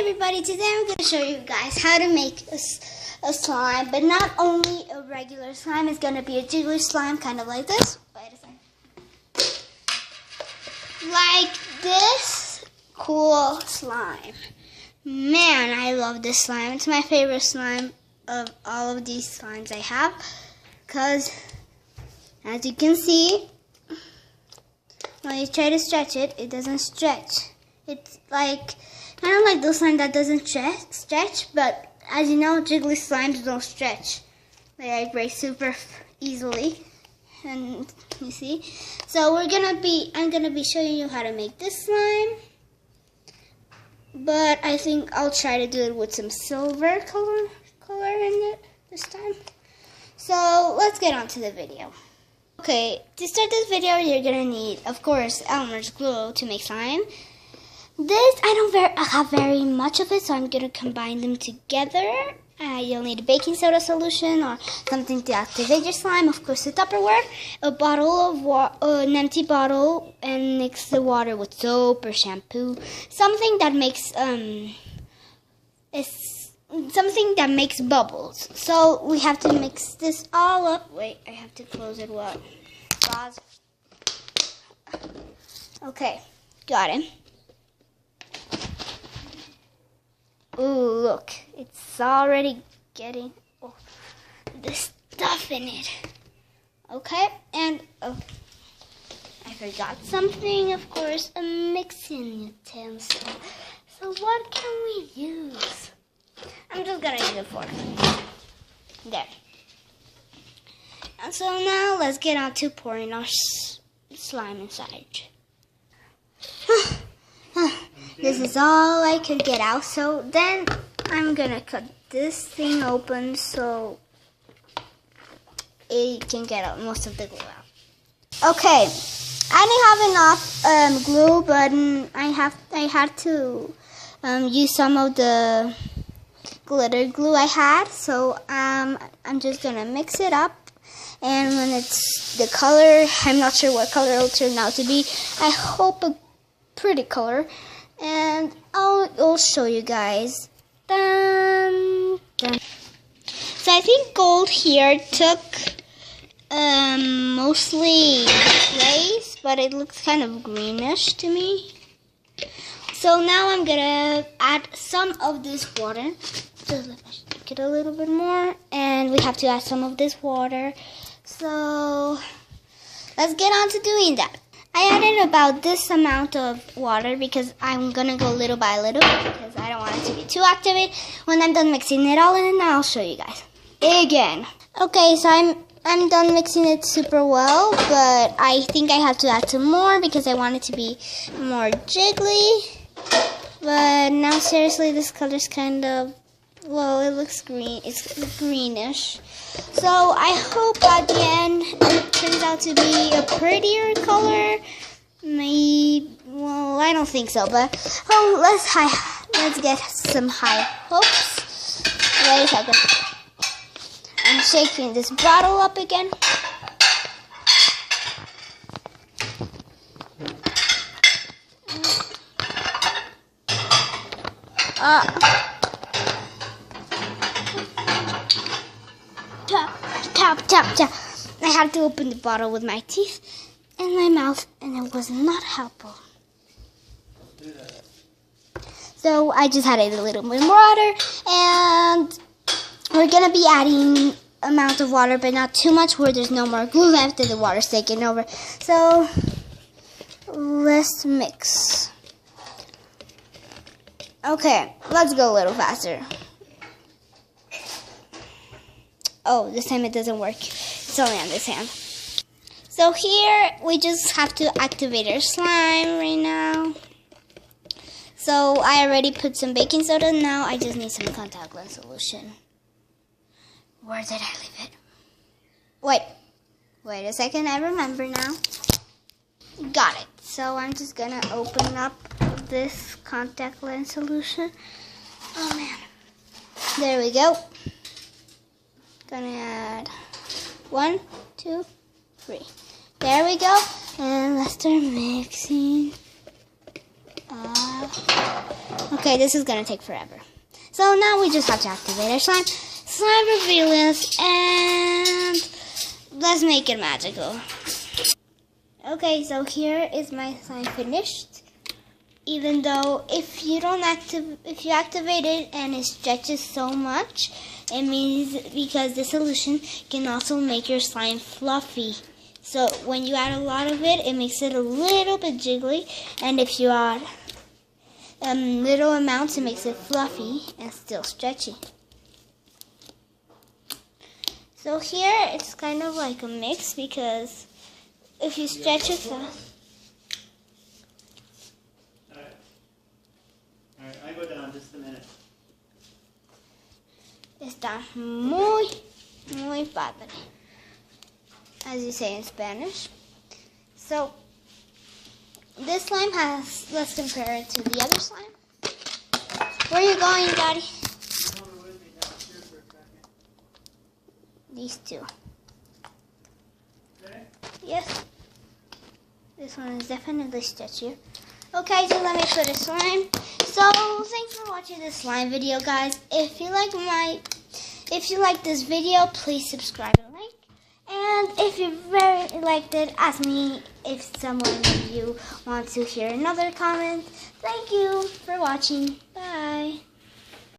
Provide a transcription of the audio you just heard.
everybody, today I'm going to show you guys how to make a slime, but not only a regular slime, it's going to be a jiggly slime, kind of like this. Wait a second. Like this cool slime. Man, I love this slime. It's my favorite slime of all of these slimes I have, because as you can see, when you try to stretch it, it doesn't stretch. It's like kind of like the slime that doesn't stretch, but as you know, jiggly slimes don't stretch. They break super easily, and you see. So I'm gonna be showing you how to make this slime, but I think I'll try to do it with some silver color in it this time. So let's get on to the video. Okay, to start this video, you're gonna need, of course, Elmer's glue to make slime. This, I don't have very much of it, so I'm gonna combine them together. You'll need a baking soda solution or something to activate your slime. Of course, a Tupperware, a bottle of an empty bottle, and mix the water with soap or shampoo. Something that makes something that makes bubbles. So we have to mix this all up. Wait, I have to close it. What? Pause. Okay, got it. Ooh, look, it's already getting the stuff in it. Okay, and I forgot something, of course, a mixing utensil. So what can we use? I'm just gonna use a fork. There. And so now let's get on to pouring our slime inside. This is all I could get out, so then I'm gonna cut this thing open so it can get out most of the glue out. Okay, I didn't have enough glue, but I had to use some of the glitter glue I had, so I'm just gonna mix it up, and when it's the color, I'm not sure what color it'll turn out to be. I hope a pretty color, and I'll show you guys. Dun, dun. So I think gold here took mostly place, but it looks kind of greenish to me. So now I'm gonna add some of this water. Just get a little bit more, and we have to add some of this water. So let's get on to doing that. I added about this amount of water because I'm gonna go little by little because I don't want it to be too activated. When I'm done mixing it all in, I'll show you guys again. Okay, so I'm done mixing it super well, but I think I have to add some more because I want it to be more jiggly. But now seriously, this color's kind of, well, it looks green. It's greenish. So I hope at the end it turns out to be a prettier color. Maybe, well, I don't think so, but let's get some high hopes. Wait a second. I'm shaking this bottle up again. Tap. I had to open the bottle with my teeth and my mouth, and it was not helpful. So I just added a little bit more water, and we're gonna be adding amount of water, but not too much where there's no more glue left and the water's taking over. So let's mix. Okay, let's go a little faster. Oh, this time it doesn't work. It's only on this hand. So here, we just have to activate our slime right now. So I already put some baking soda. Now I just need some contact lens solution. Where did I leave it? Wait a second. I remember now. Got it. So I'm just gonna open up this contact lens solution. Oh man. There we go. Gonna add 1, 2, 3. There we go. And let's start mixing. Okay, this is gonna take forever. So now we just have to activate our slime. Slime revealance, and let's make it magical. Okay, so here is my slime finished. Even though if you activate it and it stretches so much, it means because the solution can also make your slime fluffy. So when you add a lot of it, it makes it a little bit jiggly, and if you add little amounts, it makes it fluffy and still stretchy. So here it's kind of like a mix, because if you stretch it fast. Alright, I go down just a minute. Está muy padre, as you say in Spanish. So this slime has, let's compare it to the other slime. Where are you going, Daddy? These two. Okay. Yes. This one is definitely stretchier. Okay, so let me put a slime. So thanks for watching this slime video, guys. If you like this video, please subscribe and like. And if you very liked it, ask me if someone of you wants to hear another comment. Thank you for watching. Bye.